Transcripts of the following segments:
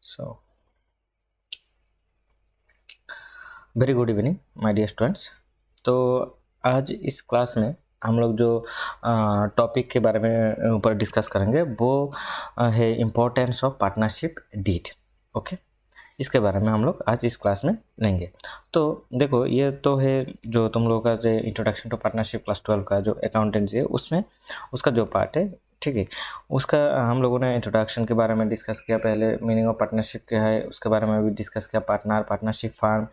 So very good evening my dear students. तो आज इस क्लास में हम लोग जो टॉपिक के बारे में ऊपर डिस्कस करेंगे वो है importance of partnership deed. Okay, इसके बारे में हम लोग आज इस क्लास में लेंगे। तो देखो, ये तो है जो तुम लोगों का जो इंट्रोडक्शन टू पार्टनरशिप क्लास 12 का जो अकाउंटेंसी है उसमें उसका जो पार्ट है, ठीक है, उसका हम लोगों ने इंट्रोडक्शन के बारे में डिस्कस किया। पहले मीनिंग ऑफ पार्टनरशिप क्या है उसके बारे में भी डिस्कस किया, partnership firm,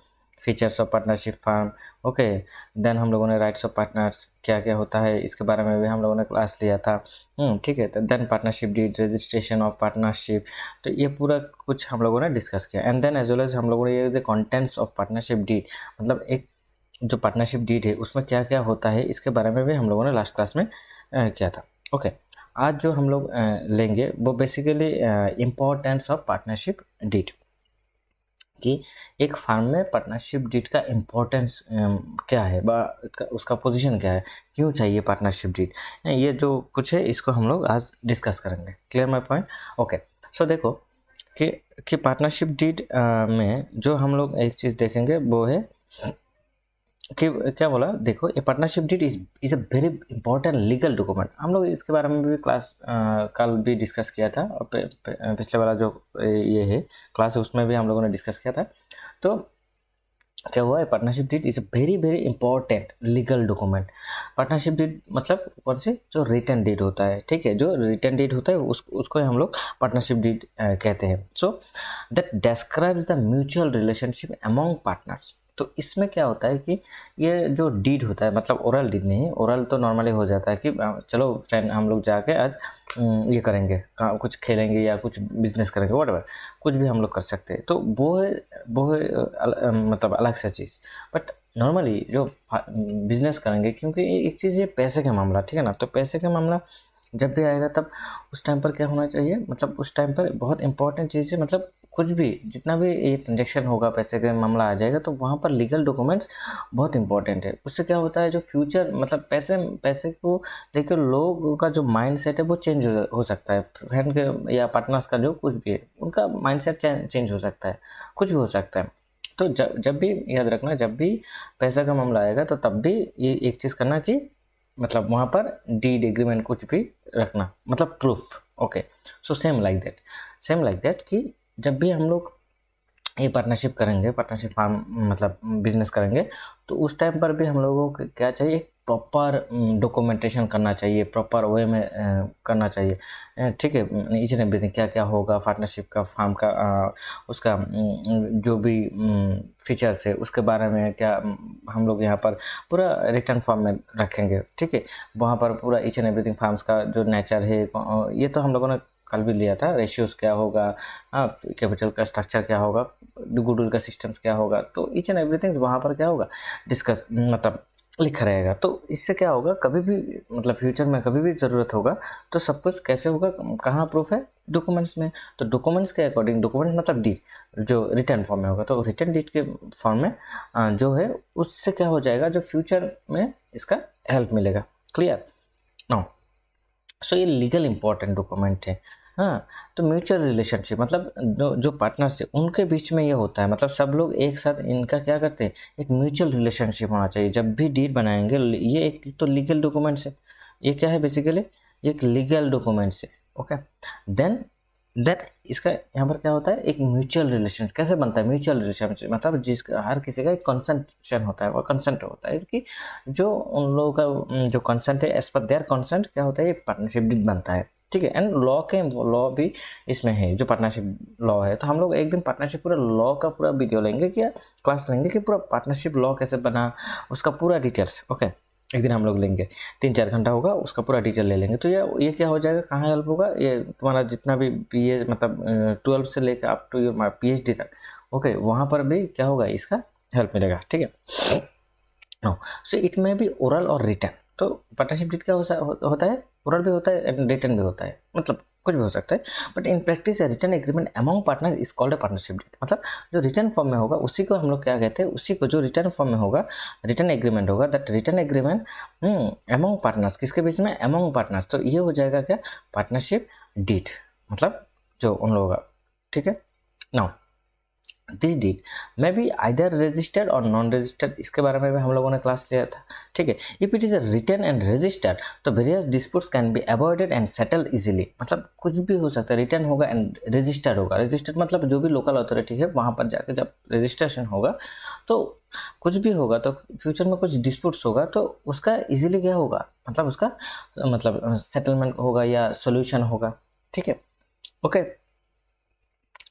features of partnership firm. Okay, then हम लोगों ने राइट्स ऑफ पार्टनर्स क्या क्या होता है इसके बारे में भी हम लोगों ने क्लास लिया था। ठीक है, तो then partnership deed, registration of partnership, तो ये पूरा कुछ हम लोगों ने डिस्कस किया। And then as well as हम लोगों ने ये जो कंटेंट्स ऑफ पार्टनरशिप डीड, मतलब एक जो पार्टनरशिप डीड है उसमें क्या क्या होता है इसके बारे में भी हम लोगों ने लास्ट क्लास में किया था। ओके, आज जो हम लोग लेंगे वो basically importance of partnership deed, कि एक फार्म में पार्टनरशिप डीड का इम्पोर्टेंस क्या है, उसका पोजीशन क्या है, क्यों चाहिए पार्टनरशिप डीड, ये जो कुछ है इसको हम लोग आज डिस्कस करेंगे। Clear my point? ओके, सो देखो कि पार्टनरशिप डीड में जो हम लोग एक चीज़ देखेंगे वो है कि क्या बोला, देखो ये partnership deed is a very important legal document. हम लोग इसके बारे में भी क्लास कल भी डिस्कस किया था, और पिछले वाला जो ये है क्लास है उसमें भी हम लोगों ने डिस्कस किया था। तो क्या हुआ है, partnership deed is a very very important legal document. Partnership deed मतलब कौन से, जो रिटन डीड होता है, ठीक है, जो रिटन डीड होता है उसको हम लोग पार्टनरशिप डीड कहते हैं। So that describes the mutual relationship among partners. तो इसमें क्या होता है कि ये जो डीड होता है, मतलब ओरल डीड नहीं, ओरल तो नॉर्मली हो जाता है कि चलो फ्रेंड हम लोग जाके आज ये करेंगे, कुछ खेलेंगे या कुछ बिजनेस करेंगे, व्हाटएवर, कुछ भी हम लोग कर सकते हैं। तो वो है मतलब अलग सा चीज़। बट नॉर्मली जो बिजनेस करेंगे, क्योंकि एक चीज़ ये पैसे का मामला, ठीक है ना, तो पैसे का मामला जब भी आएगा तब उस टाइम पर क्या होना चाहिए, मतलब उस टाइम पर बहुत इंपॉर्टेंट चीज़ है, मतलब कुछ भी जितना भी ये ट्रांजेक्शन होगा, पैसे का मामला आ जाएगा तो वहाँ पर लीगल डॉक्यूमेंट्स बहुत इंपॉर्टेंट है। उससे क्या होता है, जो फ्यूचर मतलब पैसे को लेकर लोगों का जो माइंड सेट है वो चेंज हो सकता है। फ्रेंड के या पार्टनर्स का जो कुछ भी है उनका माइंड सेट चेंज हो सकता है, कुछ भी हो सकता है। तो जब भी याद रखना, जब भी पैसा का मामला आएगा तो तब भी ये एक चीज़ करना कि मतलब वहाँ पर डीड एग्रीमेंट कुछ भी रखना, मतलब proof. Okay, so same like that कि जब भी हम लोग ये पार्टनरशिप करेंगे, पार्टनरशिप फार्म मतलब बिजनेस करेंगे, तो उस टाइम पर भी हम लोगों को क्या चाहिए, प्रॉपर डॉक्यूमेंटेशन करना चाहिए, प्रॉपर वे में करना चाहिए, ठीक है। ईच एंड एवरीथिंग क्या क्या होगा पार्टनरशिप का फार्म का, उसका जो भी फीचर्स है उसके बारे में क्या हम लोग यहाँ पर पूरा रिटर्न फॉर्म में रखेंगे, ठीक है। वहाँ पर पूरा ईच एंड एवरीथिंग फार्म्स का जो नेचर है, ये तो हम लोगों ने कल भी लिया था, रेशियोज़ क्या होगा, कैपिटल का स्ट्रक्चर क्या होगा, गुडविल का सिस्टम्स क्या होगा, तो ईच एंड एवरीथिंग वहाँ पर क्या होगा, डिस्कस मतलब लिखा रहेगा। तो इससे क्या होगा, कभी भी मतलब फ्यूचर में कभी भी ज़रूरत होगा तो सब कुछ कैसे होगा, कहाँ प्रूफ है, डॉक्यूमेंट्स में। तो डॉक्यूमेंट्स के अकॉर्डिंग, डॉक्यूमेंट मतलब डीड जो रिटर्न फॉर्म में होगा, तो रिटर्न डीड के फॉर्म में जो है उससे क्या हो जाएगा, जो फ्यूचर में इसका हेल्प मिलेगा। Clear no? सो ये लीगल इंपॉर्टेंट डॉक्यूमेंट है। हाँ, तो म्यूचुअल रिलेशनशिप मतलब जो पार्टनर्स है उनके बीच में ये होता है, मतलब सब लोग एक साथ इनका क्या करते हैं, एक म्यूचुअल रिलेशनशिप होना चाहिए। जब भी डीड बनाएंगे, ये एक तो लीगल डॉक्यूमेंट्स है, ये क्या है बेसिकली, एक लीगल डॉक्यूमेंट्स है। ओके, देन दैट इसका यहाँ पर क्या होता है, एक म्यूचुअल रिलेशन कैसे बनता है, म्यूचुअल रिलेशनशिप मतलब जिसका हर किसी का एक कंसेंशन होता है, और कंसेंट होता है कि जो उन लोगों का जो कंसेंट है, एज पर देयर कंसेंट क्या होता है, ये पार्टनरशिप डीड बनता है, ठीक है। एंड लॉ भी इसमें है, जो पार्टनरशिप लॉ है। तो हम लोग एक दिन पार्टनरशिप पूरा लॉ का पूरा वीडियो लेंगे, क्या क्लास लेंगे कि पूरा पार्टनरशिप लॉ कैसे बना, उसका पूरा डिटेल्स। ओके, एक दिन हम लोग लेंगे, 3-4 घंटा होगा, उसका पूरा डिटेल ले लेंगे। तो ये क्या हो जाएगा, कहाँ हेल्प होगा, ये तुम्हारा जितना भी बीए मतलब 12 से लेकर अप टू योर PhD तक, ओके, वहाँ पर भी क्या होगा, इसका हेल्प मिलेगा, ठीक है। नो, सो इट में भी ओरल और रिटर्न। तो पार्टनरशिप डीड क्या होता है, ओरल भी होता है एंड रिटर्न भी होता है, मतलब कुछ भी हो सकता है। But in practice written agreement among partner is called a partnership deed. मतलब जो रिटर्न फॉर्म में होगा उसी को हम लोग क्या कहते हैं, उसी को जो रिटर्न फॉर्म में होगा, रिटर्न एग्रीमेंट होगा, that return agreement among partners, किसके बीच में, अमॉन्ग पार्टनर्स। तो ये हो जाएगा क्या, पार्टनरशिप डीड, मतलब जो उन लोगों का, ठीक है। Now this deed may be either registered और नॉन रजिस्टर्ड, इसके बारे में भी हम लोगों ने क्लास लिया था, ठीक है। If it is written and registered तो various disputes can be avoided and settle easily, मतलब कुछ भी हो सकता है, रिटर्न होगा एंड रजिस्टर्ड होगा। रजिस्टर्ड मतलब जो भी लोकल अथॉरिटी है वहाँ पर जाकर जब रजिस्ट्रेशन होगा तो कुछ भी होगा, तो फ्यूचर में कुछ डिस्प्यूट्स होगा तो उसका इजीली क्या होगा, मतलब उसका मतलब सेटलमेंट होगा या सोल्यूशन होगा, ठीक है, okay.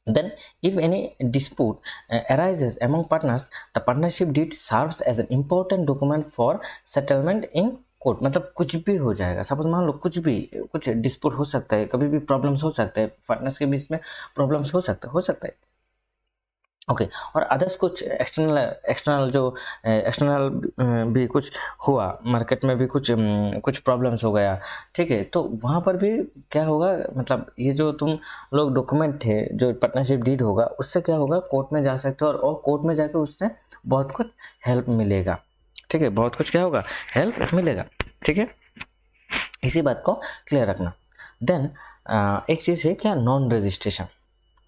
Then if any dispute arises among partners, the partnership deed serves as an important document for settlement in court. मतलब कुछ भी हो जाएगा, सपोज मान लो कुछ डिस्प्यूट हो सकता है, कभी भी प्रॉब्लम्स हो सकते हैं, पार्टनर्स के बीच में प्रॉब्लम्स हो सकता है, ओके। और अदर्स कुछ एक्सटर्नल भी कुछ हुआ, मार्केट में भी कुछ प्रॉब्लम्स हो गया, ठीक है, तो वहाँ पर भी क्या होगा, मतलब ये जो तुम लोग डॉक्यूमेंट थे जो पार्टनरशिप डीड होगा उससे क्या होगा, कोर्ट में जा सकते हो और कोर्ट में जाके उससे बहुत कुछ हेल्प मिलेगा, ठीक है, बहुत कुछ क्या होगा, हेल्प मिलेगा, ठीक है, इसी बात को क्लियर रखना। देन एक चीज़ है क्या, नॉन रजिस्ट्रेशन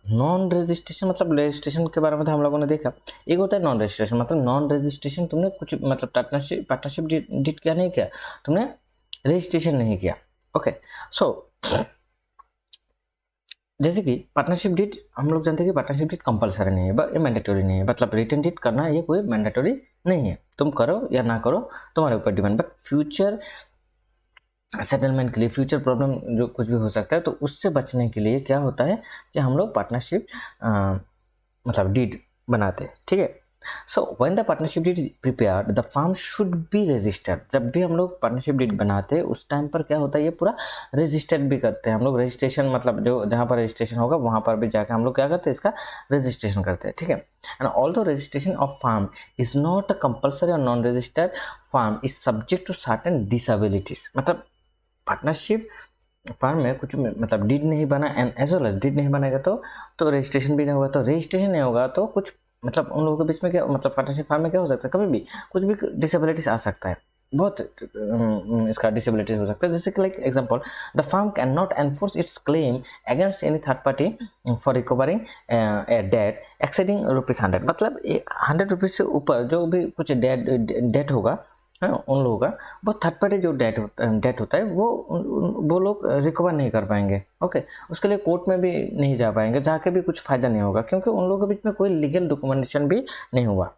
मतलब रजिस्ट्रेशन के बारे में तो हम लोगों ने देखा। एक होता है नॉन रजिस्ट्रेशन, मतलब नॉन रजिस्ट्रेशन तुमने कुछ मतलब पार्टनरशिप डीड क्या नहीं किया, तुमने रजिस्ट्रेशन नहीं किया, ओके। सो जैसे कि पार्टनरशिप डीड हम लोग जानते हैं कि पार्टनरशिप डीड कंपलसरी नहीं है, ये मैंडेटरी नहीं है, मतलब रिटन डीड करना ये कोई मैंडेटरी नहीं है, तुम करो या ना करो तुम्हारे ऊपर डिपेंड, बट फ्यूचर सेटलमेंट के लिए, फ्यूचर प्रॉब्लम जो कुछ भी हो सकता है तो उससे बचने के लिए क्या होता है कि हम लोग पार्टनरशिप मतलब डीड बनाते हैं, ठीक है। So when the partnership deed is prepared the firm should be registered. जब भी हम लोग पार्टनरशिप डीड बनाते हैं उस टाइम पर क्या होता है, ये पूरा रजिस्टर्ड भी करते हैं हम लोग। रजिस्ट्रेशन मतलब जो जहाँ पर रजिस्ट्रेशन होगा वहाँ पर भी जाकर हम लोग क्या करते हैं, इसका रजिस्ट्रेशन करते हैं, ठीक है। And although registration of firm is not a compulsory और non registered firm is subject to certain disabilities, मतलब पार्टनरशिप फर्म में कुछ मतलब डीड नहीं बना and as well as deed नहीं बनेगा तो रजिस्ट्रेशन भी नहीं होगा, तो रजिस्ट्रेशन नहीं होगा तो कुछ मतलब उन लोगों के बीच में क्या, मतलब पार्टनरशिप फर्म में क्या हो सकता है, कभी भी कुछ भी डिसेबिलिटीज आ सकता है, बहुत इसका डिसेबिलिटीज हो सकता है। जैसे कि like example, the firm can not enforce its claim against any third party for recovering a debt exceeding ₹100, मतलब 100 रुपीज़ से ऊपर जो भी कुछ डेट होगा उन लोगों का, वो थर्ड पार्टी जो डेट होता है वो लोग रिकवर नहीं कर पाएंगे, ओके। उसके लिए कोर्ट में भी नहीं जा पाएंगे, जाके भी कुछ फ़ायदा नहीं होगा क्योंकि उन लोगों के बीच में कोई लीगल डॉक्यूमेंटेशन भी नहीं हुआ,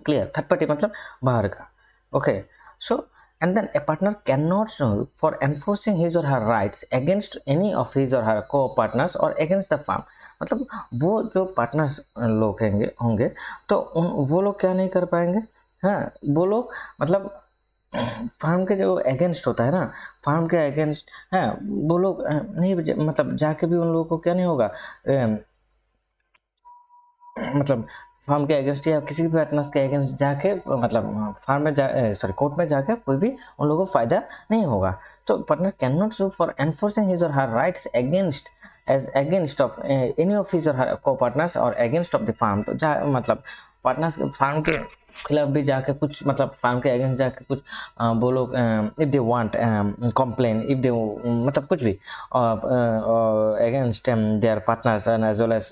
क्लियर। थर्ड पार्टी मतलब बाहर का, okay. So and then a partner can not sue for enforcing his or her rights against any of his or her को पार्टनर्स और अगेंस्ट द फर्म, मतलब वो जो पार्टनर्स लोग होंगे तो वो लोग क्या नहीं कर पाएंगे, हाँ, वो लोग मतलब फार्म के जो अगेंस्ट होता है ना, फार्म के अगेंस्ट, हाँ, वो लोग नहीं मतलब जाके भी उन लोगों को क्या नहीं होगा, मतलब फार्म के अगेंस्ट या किसी भी पार्टनर्स के अगेंस्ट जाके मतलब फार्म में कोर्ट में जाके कोई भी उन लोगों को फायदा नहीं होगा। तो partner can not sue for enforcing his or her rights against of any of his or her को पार्टनर्स और अगेंस्ट ऑफ द फार्म, तो मतलब पार्टनर्स फार्म के खिलाफ भी जाके कुछ मतलब फार्म के अगेंस्ट जाके कुछ वो लोग if they want complain, if they मतलब कुछ भी against their partners and as well as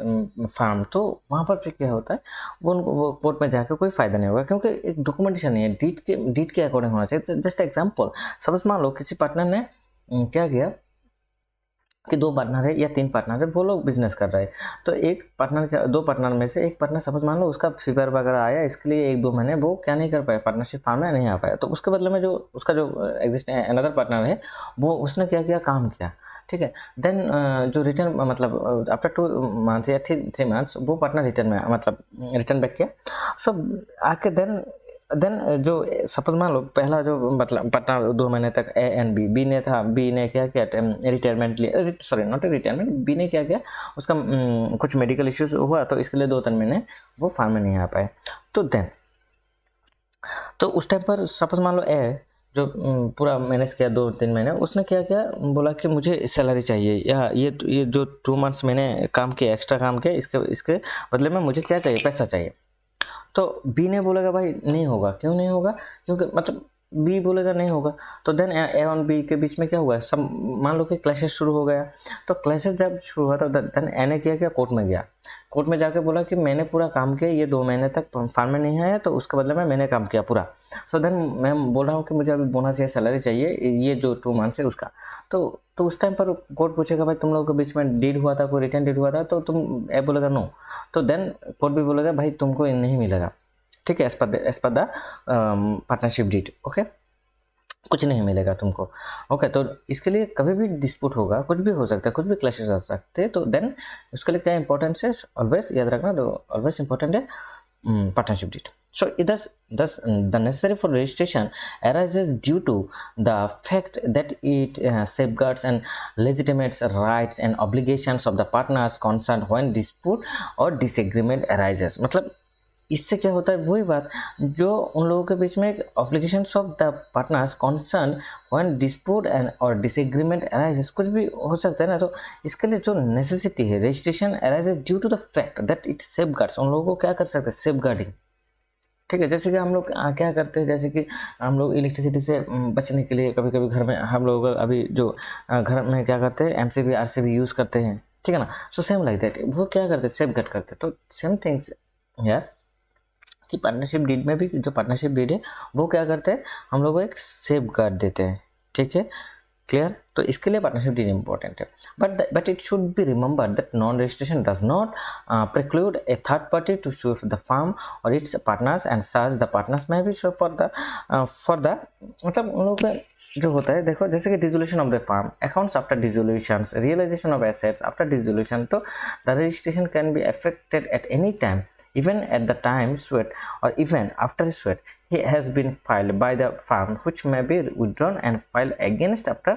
firm, तो वहाँ पर फिर क्या होता है, वो कोर्ट में जाके कोई फ़ायदा नहीं होगा क्योंकि एक डॉक्यूमेंटेशन नहीं है, डीड के अकॉर्डिंग होना चाहिए। जस्ट एग्जाम्पल, सपोज मान लो किसी पार्टनर ने क्या किया कि 2 पार्टनर है या 3 पार्टनर है, वो लोग बिजनेस कर रहे हैं, तो एक पार्टनर का 2 पार्टनर में से एक पार्टनर सपोज मान लो उसका फीवर वगैरह आया, इसके लिए 1-2 महीने वो क्या नहीं कर पाया, पार्टनरशिप फार्म में नहीं आ पाया, तो उसके बदले में जो उसका जो एग्जिस्ट अनदर पार्टनर है वो उसने क्या किया, काम किया, ठीक है। देन जो रिटर्न मतलब आफ्टर 2 मंथ्स या 3 मंथ्स वो पार्टनर रिटर्न में मतलब रिटर्न बैक किया, सो आके देन जो सपोज मान लो पहला जो मतलब पार्टनर 2 महीने तक ए एंड बी ने क्या किया, रिटायरमेंट लिया, सॉरी नॉट रिटायरमेंट, बी ने क्या किया, उसका कुछ मेडिकल इश्यूज हुआ तो इसके लिए 2-3 महीने वो फार्म में नहीं आ पाए, तो देन तो उस टाइम पर सपोज मान लो ए जो पूरा मैनेज किया 2-3 महीने, उसने क्या किया, बोला कि मुझे सैलरी चाहिए या ये जो 2 मंथ्स मैंने काम किया, एक्स्ट्रा काम किया, इसके बदले में मुझे क्या चाहिए, पैसा चाहिए। तो बी ने बोलेगा भाई नहीं होगा, क्यों नहीं होगा, क्योंकि मतलब बी बोलेगा नहीं होगा, तो देन ए और बी के बीच में क्या हुआ, सब मान लो कि क्लैशेस शुरू हो गया। तो क्लैशेस जब शुरू हुआ तो देन ए ने किया, कोर्ट में गया, कोर्ट में जाके बोला कि मैंने पूरा काम किया, ये 2 महीने तक फार्म में नहीं आया, तो उसके बदले में मैंने काम किया पूरा। सो देन मैं बोल रहा हूँ कि मुझे अभी बोनस या सैलरी चाहिए, ये जो 2 मंथ्स है उसका। तो उस टाइम पर कोर्ट पूछेगा भाई तुम लोगों के बीच में डीड हुआ था, कोई रिटर्न डीड हुआ था, तो तुम ए बोलेगा नो, तो देन कोर्ट भी बोलेगा भाई तुमको नहीं मिलेगा, ठीक है, as per the partnership deed, okay, कुछ नहीं मिलेगा तुमको, ओके। तो इसके लिए कभी भी डिस्प्यूट होगा, कुछ भी हो सकता है, कुछ भी क्लैशेस आ सकते हैं, तो देन उसके लिए क्या इंपॉर्टेंस है, ऑलवेज याद रखना, तो ऑलवेज इंपॉर्टेंट है partnership deed. So thus the necessary for registration arises due to the fact that it safeguards and legitimates rights and obligations of the partners concerned when dispute or disagreement arises। मतलब इससे क्या होता है, वही बात जो उन लोगों के बीच में obligations of the partners concern when dispute and और डिसएग्रीमेंट अराइजेस, कुछ भी हो सकता है ना। तो इसके लिए जो नेसेसिटी है, registration arises due to the fact that it safeguards, उन लोगों को क्या कर सकते हैं, सेफगार्डिंग, ठीक है। जैसे कि हम लोग क्या करते हैं, जैसे कि हम लोग इलेक्ट्रिसिटी से बचने के लिए कभी कभी घर में हम लोग अभी जो घर में क्या करते हैं, MCB RCB यूज़ करते हैं, ठीक है ना। सो सेम लाइक दैट, वो क्या करते हैं, सेफगार्ड करते हैं। तो सेम थिंग्स यार कि पार्टनरशिप डीड में भी जो पार्टनरशिप डीड है वो क्या करते हैं, हम लोग को एक सेफगार्ड देते हैं, ठीक है, क्लियर। तो इसके लिए पार्टनरशिप डीड इंपॉर्टेंट है, but it should be remember that non registration does not preclude a third party to sue the firm or its partners and such the partners may be sue for the मतलब उन लोगों का जो होता है, देखो जैसे कि dissolution of the firm, accounts after dissolution, realisation of assets after dissolution, तो the registration can be affected at any time, even at the time suit or even after suit he has been filed by the firm which may be withdrawn and filed against after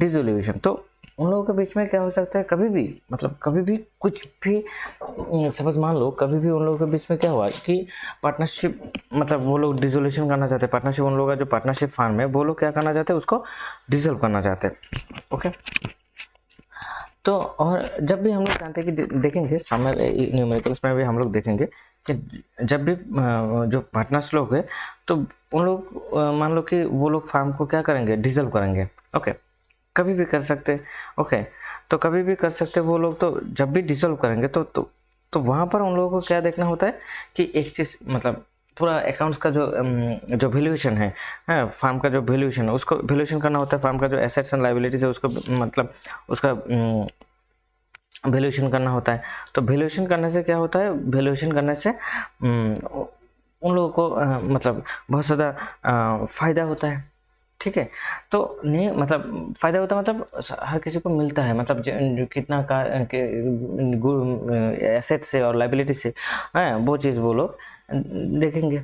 dissolution। तो उन लोगों के बीच में क्या हो सकता है, कभी भी मतलब कभी भी कुछ भी, सपोज मान लो कभी भी उन लोगों के बीच में क्या हुआ कि पार्टनरशिप मतलब वो लोग डिसोल्यूशन करना चाहते हैं, पार्टनरशिप उन लोगों का जो पार्टनरशिप फार्म है वो लोग क्या करना चाहते हैं, उसको डिसॉल्व करना चाहते हैं, ओके। तो और जब भी हम लोग जानते हैं कि देखेंगे समर न्यूमेरिकल्स में भी हम लोग देखेंगे कि जब भी जो पार्टनर्स लोग हैं तो उन लोग मान लो कि वो लोग फार्म को क्या करेंगे, डिसॉल्व करेंगे, ओके, कभी भी कर सकते, ओके। तो कभी भी कर सकते वो लोग, तो जब भी डिसॉल्व करेंगे तो वहाँ पर उन लोगों को क्या देखना होता है कि एक चीज़ मतलब पूरा अकाउंट्स का जो वैल्यूएशन है, फार्म का जो वैल्यूएशन है उसको वैल्यूएशन करना होता है, फार्म का जो एसेट्स एंड लायबिलिटीज है उसको मतलब उसका वैल्यूएशन करना होता है। तो वैल्यूएशन करने से क्या होता है, वैल्यूएशन करने से उन लोगों को मतलब बहुत ज़्यादा फ़ायदा होता है, ठीक है। तो नहीं मतलब फ़ायदा होता है मतलब हर किसी को मिलता है, मतलब जो कितना का एसेट से और लायबिलिटी से वो चीज़ वो लोग देखेंगे,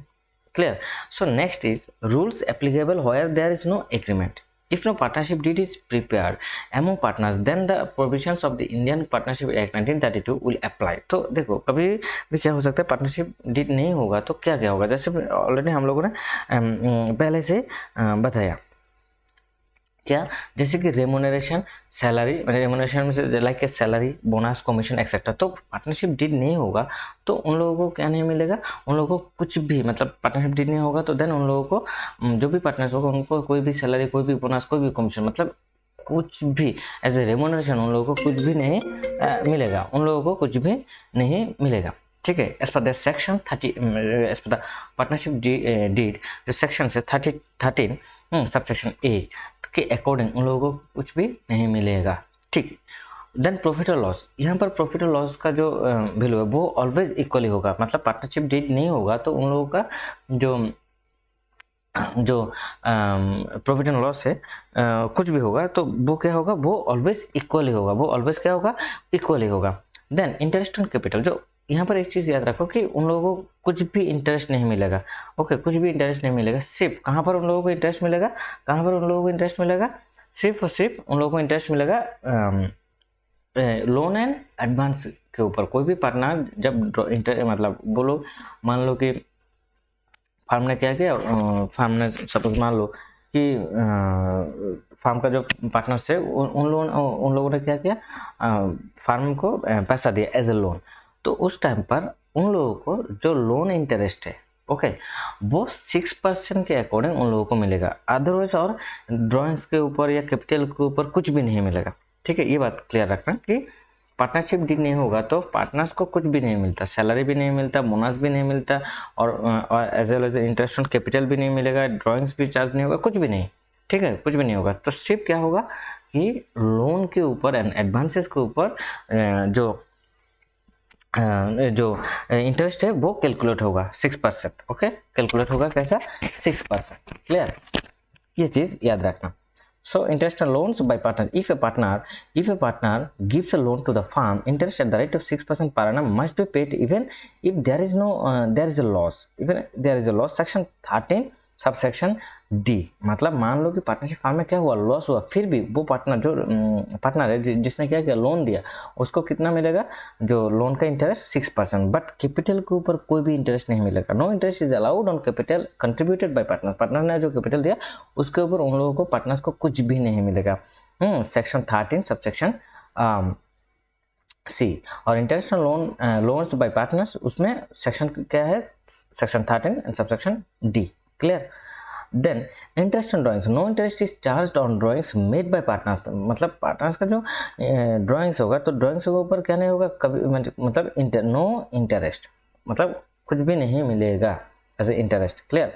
clear. So next is rules applicable where there is no agreement. If no partnership deed is prepared among partners, then the provisions of the Indian Partnership Act 1932 will apply। तो देखो कभी भी क्या हो सकता है, पार्टनरशिप डीड नहीं होगा तो क्या क्या होगा, जैसे ऑलरेडी हम लोगों ने पहले से बताया क्या, जैसे कि रेमुनरेशन, सैलरी, रेमुनरेशन में से like a salary, bonus, commission etcetera. तो पार्टनरशिप डीड नहीं होगा तो उन लोगों को क्या नहीं मिलेगा, उन लोगों को कुछ भी मतलब पार्टनरशिप डीड नहीं होगा तो देन उन लोगों को जो भी पार्टनर्स होगा उनको कोई भी सैलरी, कोई भी बोनस, कोई भी कमीशन मतलब कुछ भी एज ए रेमुनरेशन उन लोगों को कुछ भी नहीं मिलेगा, उन लोगों को कुछ भी नहीं मिलेगा, ठीक है। As per the section 30 as per the partnership deed जो सेक्शन है 13 सबसेक्शन ए के अकॉर्डिंग उन लोगों को कुछ भी नहीं मिलेगा, ठीक। देन प्रॉफिट और लॉस, यहाँ पर प्रॉफिट और लॉस का जो वैल्यू है वो ऑलवेज इक्वली होगा, मतलब पार्टनरशिप डीड नहीं होगा तो उन लोगों का जो प्रॉफिट एंड लॉस है कुछ भी होगा तो वो क्या होगा, वो ऑलवेज इक्वली होगा, वो ऑलवेज क्या होगा, इक्वली होगा। देन इंटरेस्ट ऑन कैपिटल, जो यहाँ पर एक चीज़ याद रखो कि उन लोगों को कुछ भी इंटरेस्ट नहीं मिलेगा, ओके, कुछ भी इंटरेस्ट नहीं मिलेगा। सिर्फ कहाँ पर उन लोगों को इंटरेस्ट मिलेगा, कहाँ पर उन लोगों को इंटरेस्ट मिलेगा, सिर्फ और सिर्फ उन लोगों को इंटरेस्ट मिलेगा लोन एंड एडवांस के ऊपर। कोई भी पार्टनर जब मतलब बोलो मान लो कि फार्म ने क्या किया, फार्म ने सपोज मान लो कि फार्म का जो पार्टनर्स है उन लोगों ने क्या किया, फार्म को पैसा दिया एज ए लोन। तो उस टाइम पर उन लोगों को जो लोन इंटरेस्ट है, ओके, वो 6% के अकॉर्डिंग उन लोगों को मिलेगा, अदरवाइज और ड्राइंग्स के ऊपर या कैपिटल के ऊपर कुछ भी नहीं मिलेगा। ठीक है, ये बात क्लियर रखना कि पार्टनरशिप डीड नहीं होगा तो पार्टनर्स को कुछ भी नहीं मिलता, सैलरी भी नहीं मिलता, बोनस भी नहीं मिलता, और as well as interest on capital भी नहीं मिलेगा, ड्राइंग्स भी चार्ज नहीं होगा, कुछ भी नहीं। ठीक है, कुछ भी नहीं होगा। तो सिर्फ क्या होगा कि लोन के ऊपर एंड एडवांसेस के ऊपर जो इंटरेस्ट है वो कैलकुलेट होगा 6%। ओके, कैलकुलेट होगा कैसा, 6%। क्लियर, ये चीज़ याद रखना। So interest on loans by partners. If a partner gives a loan to the firm, interest at the rate of 6% per annum must be paid even if there is a loss. Even there is a loss. Section 13 subsection D, मतलब मान लो कि partnership farm में क्या हुआ, loss हुआ, फिर भी वो पार्टनर है जिसने क्या किया, लोन दिया, उसको कितना मिलेगा, जो लोन का इंटरेस्ट 6%। बट कैपिटल के ऊपर कोई भी इंटरेस्ट नहीं मिलेगा। No interest is allowed on capital contributed by partners. Partner ने जो कैपिटल दिया उसके ऊपर उन लोगों को, पार्टनर्स को कुछ भी नहीं मिलेगा। Section 13 subsection C. और इंटरनेशनल लोन्स बाय पार्टनर्स, उसमें सेक्शन क्या है, section 13 and subsection D. Clear. Then interest on drawings, no interest is charge on drawings made by partners. मतलब पार्टनर्स का जो ड्राइंग्स होगा तो ड्राइंग्स के ऊपर क्या नहीं होगा कभी, मतलब नो इंटरेस्ट, मतलब कुछ भी नहीं मिलेगा as a interest. Clear.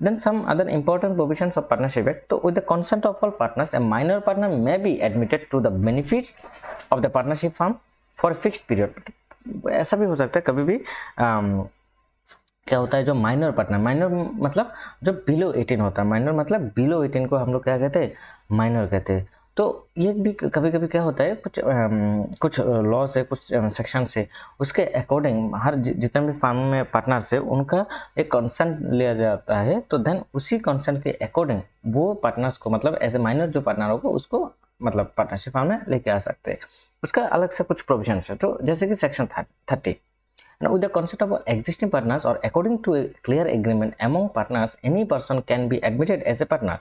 Then some other important provisions of partnership act. So with the consent of all partners, a minor partner may be admitted to the benefits of the partnership firm for a fixed period. ऐसा भी हो सकता है कभी भी क्या होता है, जो माइनर पार्टनर, माइनर मतलब जो बिलो 18 होता है, माइनर मतलब बिलो 18 को हम लोग क्या कहते हैं, माइनर कहते हैं। तो ये भी कभी कभी क्या होता है, कुछ लॉस है, कुछ सेक्शन से, उसके अकॉर्डिंग हर जितने भी फार्म में पार्टनर्स है उनका एक कंसेंट लिया जाता है। तो देन उसी कंसेंट के अकॉर्डिंग वो पार्टनर्स को, मतलब एज ए माइनर जो पार्टनर होगा उसको, मतलब पार्टनरशिप फार्म में लेके आ सकते हैं। उसका अलग से कुछ प्रोविजंस है, तो जैसे कि section 30 with the concept of existing partners or according to a clear agreement among partners, any person can be admitted as a partner.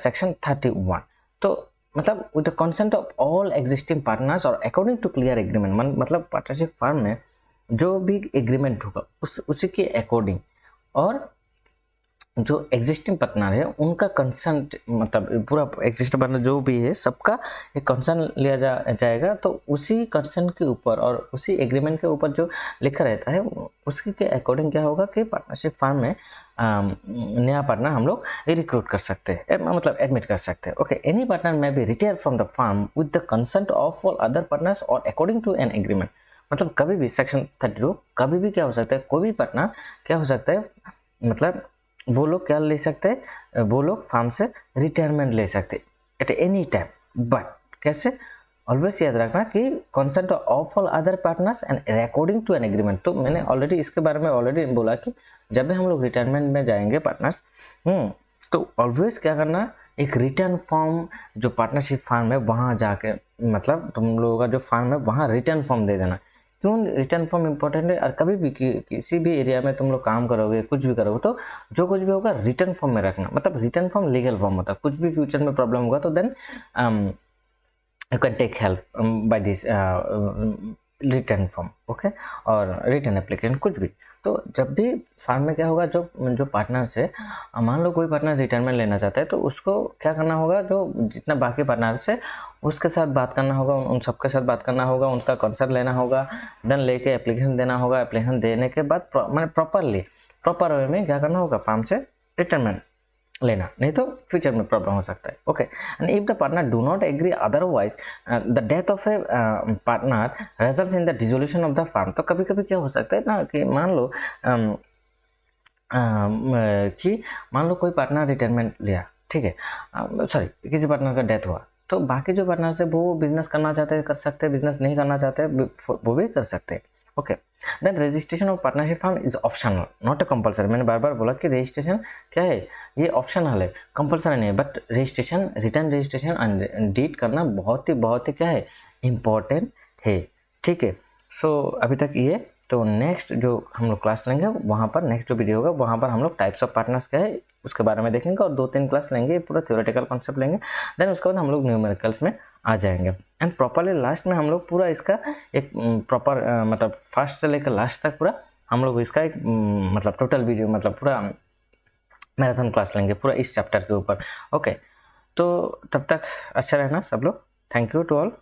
Section 31. तो मतलब with the consent of all existing partners or according to clear agreement, मतलब partnership farm में जो भी agreement होगा उसी के according, और जो एग्जिस्टिंग पार्टनर है उनका कंसेंट, मतलब पूरा एग्जिस्टिंग पार्टनर जो भी है सबका एक कंसेंट लिया जाएगा। तो उसी कंसेंट के ऊपर और उसी एग्रीमेंट के ऊपर जो लिखा रहता है उसके के अकॉर्डिंग क्या होगा कि पार्टनरशिप फार्म में नया पार्टनर हम लोग रिक्रूट कर सकते हैं, मतलब एडमिट कर सकते हैं। Okay, any partner may be retire from the firm with the consent of all other partners और अकॉर्डिंग टू एन एग्रीमेंट। मतलब कभी भी सेक्शन 32 कभी भी क्या हो सकता है, कोई भी पार्टनर क्या हो सकता है, मतलब वो लोग क्या ले सकते हैं, वो लोग फार्म से रिटायरमेंट ले सकते एट एनी टाइम। बट कैसे, ऑलवेज याद रखना कि consent of all other partners and according to an agreement. तो मैंने ऑलरेडी इसके बारे में ऑलरेडी बोला कि जब भी हम लोग रिटायरमेंट में जाएंगे पार्टनर्स, तो ऑलवेज क्या करना, एक रिटर्न फॉर्म जो पार्टनरशिप फार्म है वहाँ जाके, मतलब तुम लोगों का जो फार्म है वहाँ रिटर्न फॉर्म दे देना। क्यों रिटर्न फॉर्म इंपॉर्टेंट है, और कभी भी किसी भी एरिया में तुम लोग काम करोगे, कुछ भी करोगे, तो जो कुछ भी होगा रिटर्न फॉर्म में रखना। मतलब रिटर्न फॉर्म लीगल फॉर्म होता है, कुछ भी फ्यूचर में प्रॉब्लम होगा तो then you can take help by this written form. Okay, और रिटर्न एप्लीकेशन कुछ भी। तो जब भी फार्म में क्या होगा, जो पार्टनर्स है, मान लो कोई पार्टनर रिटायरमेंट लेना चाहता है तो उसको क्या करना होगा, जो जितना बाकी पार्टनर्स है उसके साथ बात करना होगा, उन सबके साथ बात करना होगा, उनका कंसर्ट लेना होगा, देन लेके एप्लीकेशन देना होगा। एप्लीकेशन देने के बाद मैंने प्रॉपर वे में क्या करना होगा, फार्म से रिटायरमेंट लेना, नहीं तो फ्यूचर में प्रॉब्लम हो सकता है। Okay, and if the partner do not agree otherwise the death of a partner results in the dissolution of the firm. तो कभी कभी क्या हो सकता है ना कि मान लो कोई पार्टनर रिटायरमेंट लिया, ठीक है, सॉरी किसी पार्टनर का डेथ हुआ, तो बाकी जो पार्टनर है वो बिजनेस करना चाहते हैं कर सकते हैं, बिजनेस नहीं करना चाहते वो भी कर सकते हैं। Okay, then registration of partnership firm is optional not a compulsory. मैंने बार बार बोला कि रजिस्ट्रेशन क्या है, ये ऑप्शनल है, कंपलसरी नहीं है। But registration, written registration and deed करना बहुत ही क्या है, इम्पॉर्टेंट है। ठीक है, सो अभी तक ये। तो नेक्स्ट जो हम लोग क्लास लेंगे वहाँ पर, नेक्स्ट जो वीडियो होगा वहाँ पर हम लोग टाइप्स ऑफ पार्टनर्स क्या है उसके बारे में देखेंगे, और 2-3 क्लास लेंगे, पूरा थ्योरेटिकल कॉन्सेप्ट लेंगे। देन उसके बाद हम लोग न्यूमेरिकल्स में आ जाएंगे, एंड प्रॉपरली लास्ट में हम लोग पूरा इसका एक प्रॉपर मतलब फर्स्ट से लेकर लास्ट तक पूरा हम लोग इसका एक मतलब टोटल वीडियो मतलब पूरा मैराथन क्लास लेंगे पूरा इस चैप्टर के ऊपर। ओके, तो तब तक अच्छा रहना सब लोग। Thank you to all.